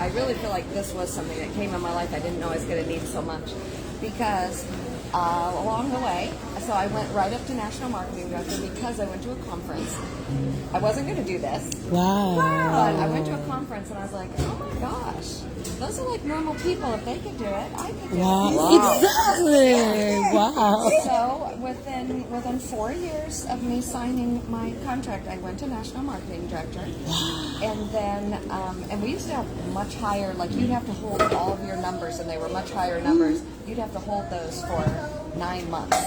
I really feel like this was something that came in my life I didn't know I was going to need so much, because along the way, so I went right up to National Marketing Director because I went to a conference. I wasn't going to do this. Wow. But I went to a conference and I was like, oh my gosh, those are like normal people. If they could do it, I could do it. Wow. Exactly. Wow. So within 4 years of me signing my contract, I went to National Marketing Director. And then, and we used to have much higher, like you'd have to hold all of your numbers, and they were much higher numbers. You'd have to hold those for 9 months.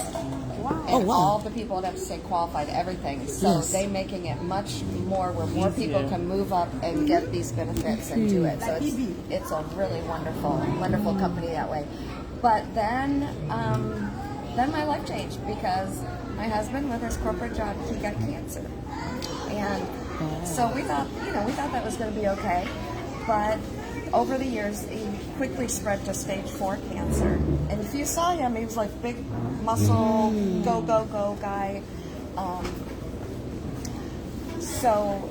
And all the people would have to stay qualified, everything. So they making it much more where more people can move up and get these benefits and do it. So it's a really wonderful company that way. But then my life changed because my husband, with his corporate job, he got cancer. And so we thought that was going to be okay. But over the years, he quickly spread to stage 4 cancer. And if you saw him, he was like big muscle, go guy. So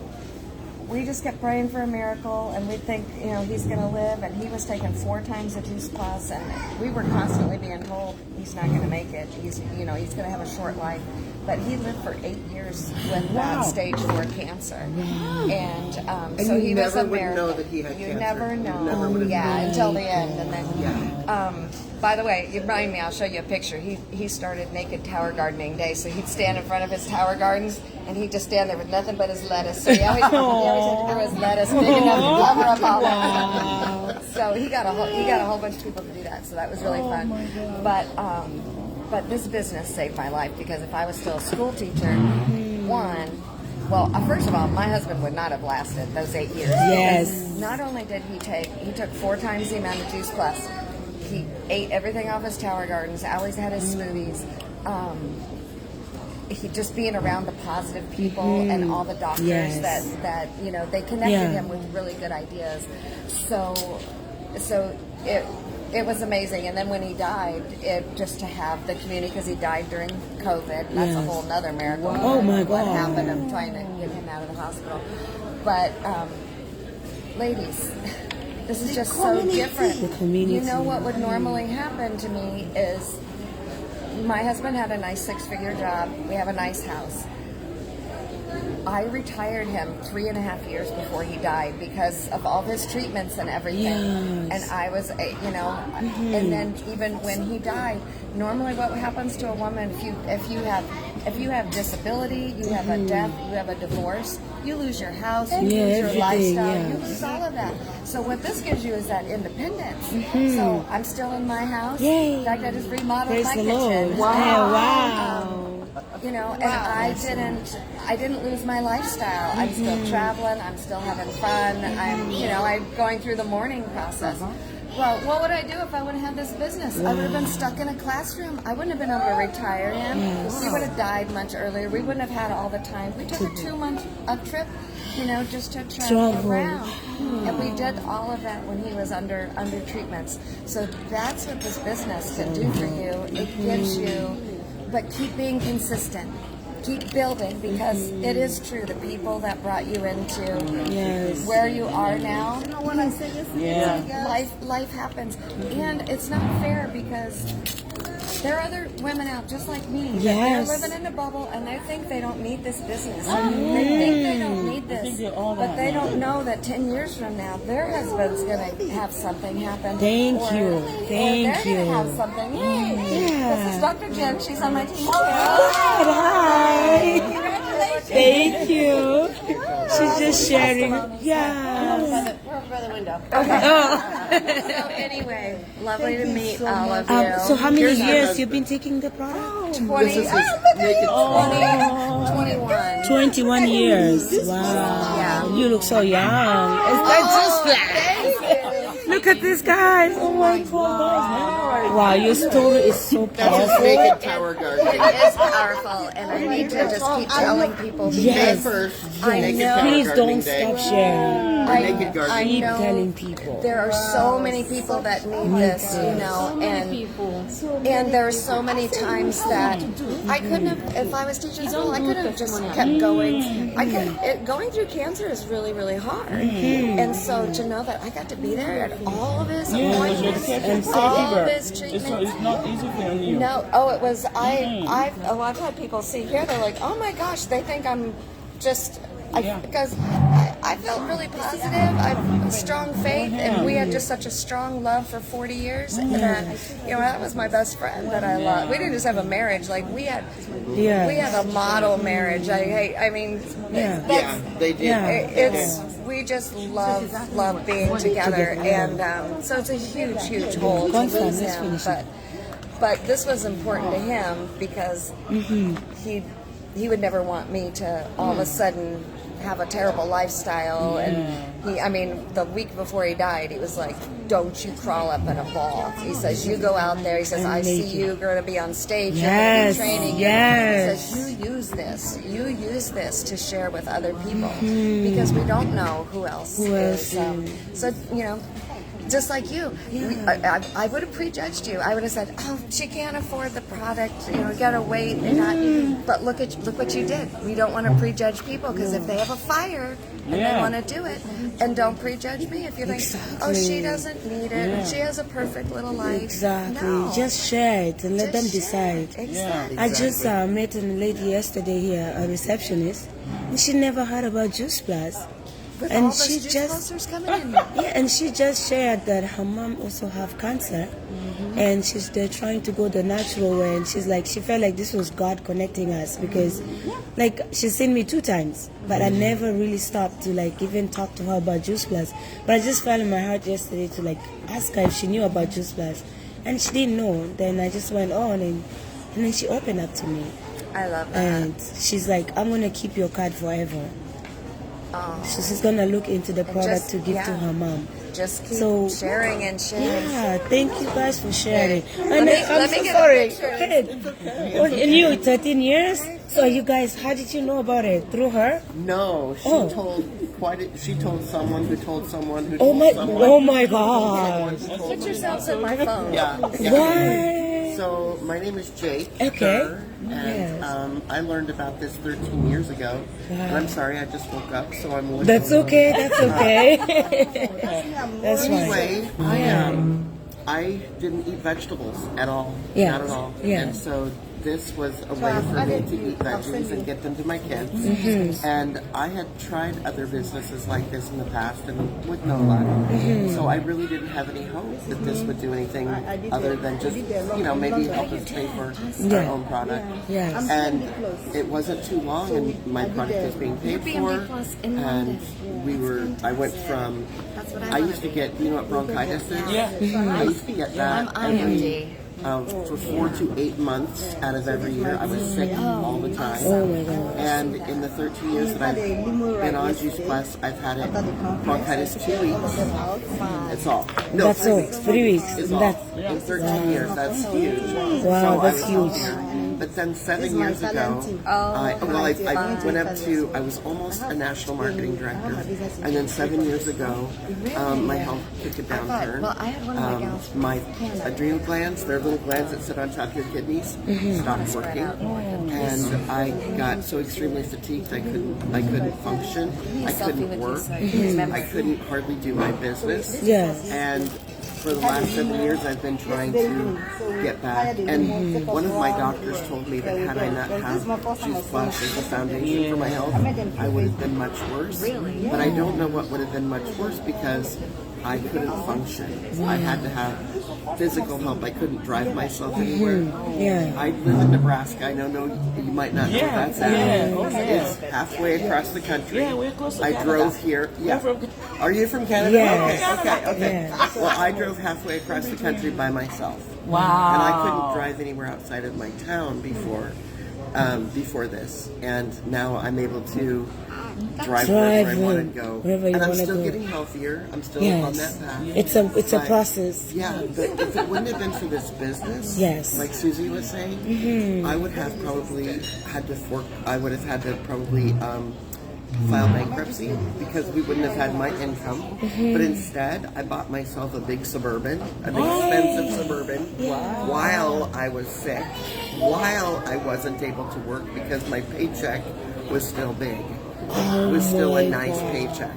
we just kept praying for a miracle, and we think, he's going to live. And he was taking 4 times the juice plus, and we were constantly being told he's not going to make it. He's going to have a short life. But he lived for 8 years with that stage 4 cancer. And so he was a miracle. You never would know that he had cancer. You never know. Never would have Until the end. And then, by the way, you remind me, I'll show you a picture. He started Naked Tower Gardening Day, so he'd stand in front of his tower gardens, and he'd just stand there with nothing but his lettuce. So he always had to do his lettuce big enough to cover up all that. So he got a whole bunch of people to do that. So that was really fun. But this business saved my life, because if I was still a school teacher, first of all, my husband would not have lasted those 8 years. Yes. Not only did he took 4 times the amount of juice plus. He ate everything off his tower gardens, always had his smoothies. He just being around the positive people and all the doctors that they connected him with really good ideas. So it was amazing. And then when he died, just to have the community, because he died during COVID, that's a whole nother miracle. Oh my God. What happened of trying to get him out of the hospital. But ladies, this is just so different. The community. You know what would normally happen to me is my husband had a nice 6-figure job. We have a nice house. I retired him 3.5 years before he died because of all his treatments and everything. Yes. And I was, and then even when he died, normally what happens to a woman if you have disability, you have a death, you have a divorce, you lose your house, you lose your lifestyle, you lose all of that. So what this gives you is that independence. So I'm still in my house. Yay. In fact, I just remodeled my the kitchen. Lord. Wow. And I didn't lose my lifestyle. I'm still traveling. I'm still having fun. I'm going through the mourning process. Well, what would I do if I would have had this business? I would have been stuck in a classroom. I wouldn't have been able to retire him. He would have died much earlier. We wouldn't have had all the time. We took a 2-month trip, just to travel around. And we did all of that when he was under treatments. So that's what this business can do for you. It gives you... But keep being consistent. Keep building, because it is true. The people that brought you into where you are now. You know what I say? Life happens, and it's not fair because there are other women out just like me. They're living in a bubble, and they think they don't need this business. They think they don't need this, but they don't know that 10 years from now, their husband's going to have something happen. Thank you. Or they're going to have something. This is Dr. Jen. She's on my team. Hi. Congratulations. Thank you. She's just sharing. Yeah. We're over by the window. Okay. So anyway, lovely to meet all of you. So how many years you've been taking the product? 21 years. Wow. You look so young. It's just look at this, guys. Oh my God. Wow, your story is so powerful. That's his Naked Tower Gardening. It is powerful, and I need to just keep telling people. Yes. First, I Naked know. Tower Please Gardening don't Day. stop sharing. Naked Garden. I Keep know telling people. there are so many people that need this, you know, and there are so many times that I couldn't have, if I was teaching school, I could have just kept going. Going through cancer is really, really hard. And so to know that I got to be there at all of his appointments and all of his treatments. It's not easy for you. No, it was, I've had people see here, they're like, oh my gosh, they think I'm just, because I felt really positive, I have strong faith, and we had just such a strong love for 40 years that, you know, that was my best friend that I loved. We didn't just have a marriage, like we had a model marriage. I mean, Yeah, they did. we just love being together, and so it's a huge hole to lose him, but this was important to him because he would never want me to all of a sudden have a terrible lifestyle. And I mean, the week before he died, he was like, don't you crawl up in a ball. He says, you go out there. He says, I see you going to be on stage. You're going to be training. Yes. He says, you use this to share with other people because we don't know who else is. So, you know, just like you, I would have prejudged you. I would have said, "Oh, she can't afford the product. You know, you gotta wait." And but look what you did. We don't want to prejudge people because if they have a fire and they want to do it, and don't prejudge me if you think, "Oh, she doesn't need it. She has a perfect little life." Exactly. No. Just share it and let them Just decide. share it. Exactly. I just met a lady yesterday here, a receptionist, and she never heard about Juice Plus. With And all she those just- juice coming in. Yeah, and she just shared that her mom also have cancer, and they're trying to go the natural way. And she's like, she felt like this was God connecting us because, like, she's seen me 2 times, but I never really stopped to like even talk to her about Juice Plus. But I just felt in my heart yesterday to like ask her if she knew about Juice Plus, and she didn't know. Then I just went on, and then she opened up to me, I love that. and she's like, I'm gonna keep your card forever. So she's gonna look into the product just- to give to yeah. her mom. Just keep So- sharing and sharing. Yeah, thank you guys for sharing. Let me get a sorry. picture. Go ahead. Oh, and you 13 years? So you guys, how did you know about it? Through her? No, she Oh. she told someone who told someone who Oh told my, someone. oh my God. Put yourselves in my phone. Yeah. Why? So my name is Jake. Okay. Kerr, and I learned about this 13 years ago. And I'm sorry, I just woke up, so I'm looking. That's okay, that's okay. That's fine. Anyway, I didn't eat vegetables at all. Yeah. Not at all. Yeah. And so this was a way for me to eat veggies and get them to my kids. And I had tried other businesses like this in the past and with no luck. So I really didn't have any hope that this would do anything other than just, you know, maybe help us pay for our own product. Yes. And it wasn't too long and my product was being paid for. And I went from, I used to get, you know what bronchitis is? I used to get that I'm every, for 4 to 8 months out of every year. I was sick all the time. Oh my God. And in the 13 years that I've been on Juice Plus, I've had it bronchitis 2 weeks. It's all. No, That's 3 all. weeks. 3 weeks. Is all. In 13 years, that's huge. Wow, So that's I was huge. here. But then 7 years ago, I went up to, I was almost a national marketing director. And then 7 years ago, my health took a downturn. Well, I had one of my gals from My adrenal glands, they're little glands that sit on top of your kidneys, stopped working. And I got so extremely fatigued, I couldn't function. I couldn't work. I couldn't hardly do my business. Yes. And for the last 7 years, I've been trying to get back. And one of my doctors told me that had I not had Juice Plus as a foundation for my health, I would have been much worse. Really? But I don't know what would have been much worse because I couldn't function. I had to have physical help. I couldn't drive myself anywhere. Yeah. I live in Nebraska. I know you might not know that's at. It's halfway across the country. Yeah, we're close to I Canada. drove here. Yeah. Are you from Canada? Yes. Okay. Yes. Well, I drove halfway across the country by myself. Wow. And I couldn't drive anywhere outside of my town before this. And now I'm able to drive wherever I want to go. wherever you and I'm wanna still go. getting healthier. I'm still on that Yes. path. It's a But- process. Yeah, but if it wouldn't have been for this business, Yes. like Susie was saying, I would have probably had to fork. I would have had to probably file bankruptcy because we wouldn't have had my income. But instead, I bought myself a big Suburban, an expensive Suburban, while I was sick, while I wasn't able to work because my paycheck was still big. It was still a nice paycheck.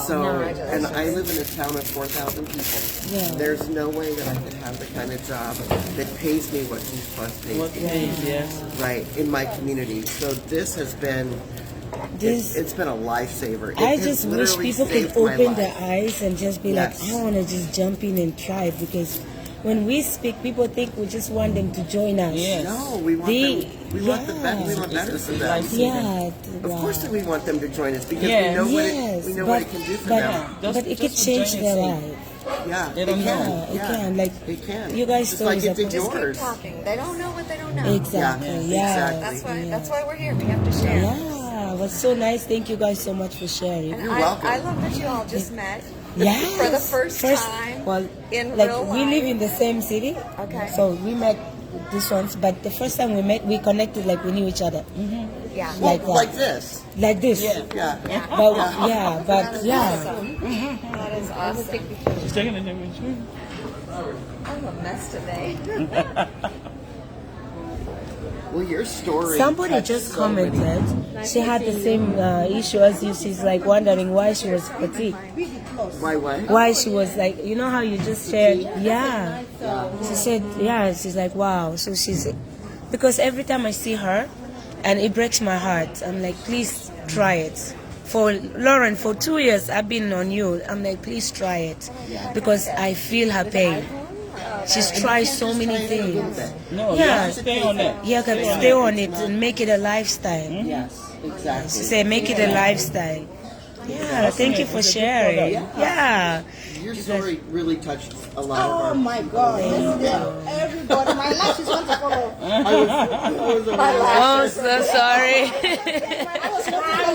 So, and I live in a town of 4,000 people. Yeah. There's no way that I could have the kind of job that pays me what Juice Plus pays me. Yes. Right, in my community. So this has been, it's been a lifesaver. It I has just wish literally people could saved my open life. their eyes and just be Yes. like, I want to just jump in and try, because when we speak, people think we just want them to join us. Yes. No, we want them, we want the best, we want better for them. Yeah. Of course that we want them to join us because Yes. we know what Yes, we know but, what it can do for but, them. but it Just could to change join their it, life. Yeah, They don't know. Yeah, it can. Like, It can. you guys' Just like stories it are did Just keep yours. talking. They don't know what they don't know. Exactly. Yeah, Yeah. exactly. That's why we're here. We have to share. Yeah, it was so nice. Thank you guys so much for sharing. And You're welcome. I love that you all just met. Yeah. For the first time Well, in like real we life. live in the same city. Okay. So we met this once, but the first time we met, we connected like we knew each other. Yeah. Well, Like that. like this. Like this. Yeah. Yeah. But yeah, but yeah. That is awesome. She's taking an image. I'm a mess today. Well, your story. Somebody touched just so many- commented she had the same issue as you. She's like wondering why she was petite. Why what? Why she was like, you know how you just shared? Yeah. She said, yeah. She's like, wow. So she's, because every time I see her, and it breaks my heart. I'm like, please try it. For Lauren, for 2 years I've been on you. I'm like, please try it, because I feel her pain. She's tried so many things. No, Yeah. yeah, stay on it. You can stay on it and make it a lifestyle. Yes, exactly. She said, make it a lifestyle. Yeah, thank you for sharing. Yeah. Your story really touched a lot Oh of our. my God! Everybody, my lashes want to follow. Oh, so sorry.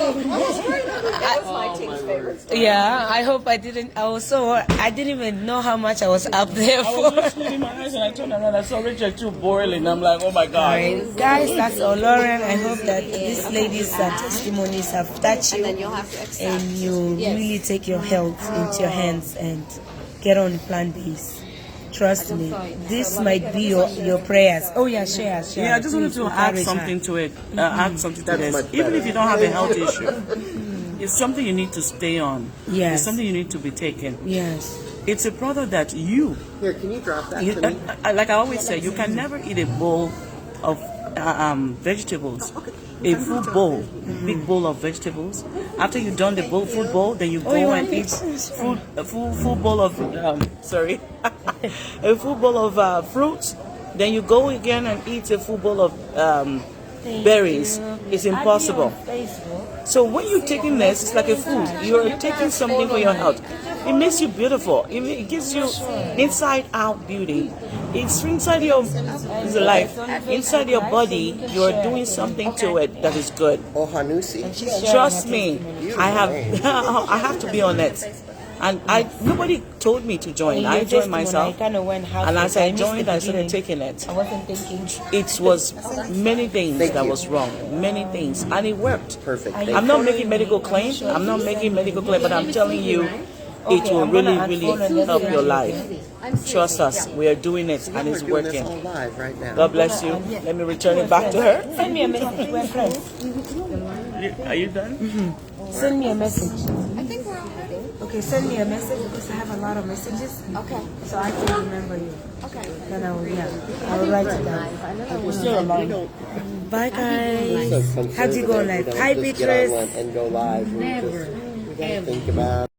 That was my team's favorite. Yeah, I hope I didn't. I didn't even know how much I was up there I was for. just closing my eyes and I turned around. I saw Rachel too boiling. I'm like, oh my God. Alright, guys, that's all. Lauren, I hope that these ladies' testimonies have touched you, Then you'll have to accept. and you really take your health into your hands and get on plant-based. Trust me, this might be your prayers. Oh yeah, share. Yeah, I just wanted to add Encourage something to it. Add something to That's this. much Even better. if you don't have a health issue, it's something you need to stay on. Yes. It's something you need to be taken. Yes. It's a product that you, Here, can you drop that you to me? like I always say, you can never eat a bowl of vegetables. A full bowl, big bowl of vegetables. After you've done the full bowl, then you go you and want eat a full bowl of a full bowl of fruits. Then you go again and eat a full bowl of berries. It's impossible. So when you're taking this, it's like a food. You're taking something for your health. It makes you beautiful. It gives you inside out beauty. It's inside your life, inside your body. You're doing something to it that is good. Oh, Hanusi. Trust me, I have to be on it. And nobody told me to join. I joined myself. And as I joined, I started taking it. I wasn't thinking. It was many things that was wrong, many things, and it worked. Perfect. I'm not making medical claims. I'm not making medical claim, but I'm telling you, it will really, really help your life. Trust us, we are doing it, and it's We're doing this working. all live right now. God bless you. Let me return it back to her. Send me a message. We're friends. Are you done? Send me a message. I think we're all ready. Okay, send me a message because I have a lot of messages. Okay. So I can remember you. Okay. Then I will write it down. We're still alive. Bye guys. How'd you go live? Hi Just get on Beatrice. one and go live. Never. We gotta think about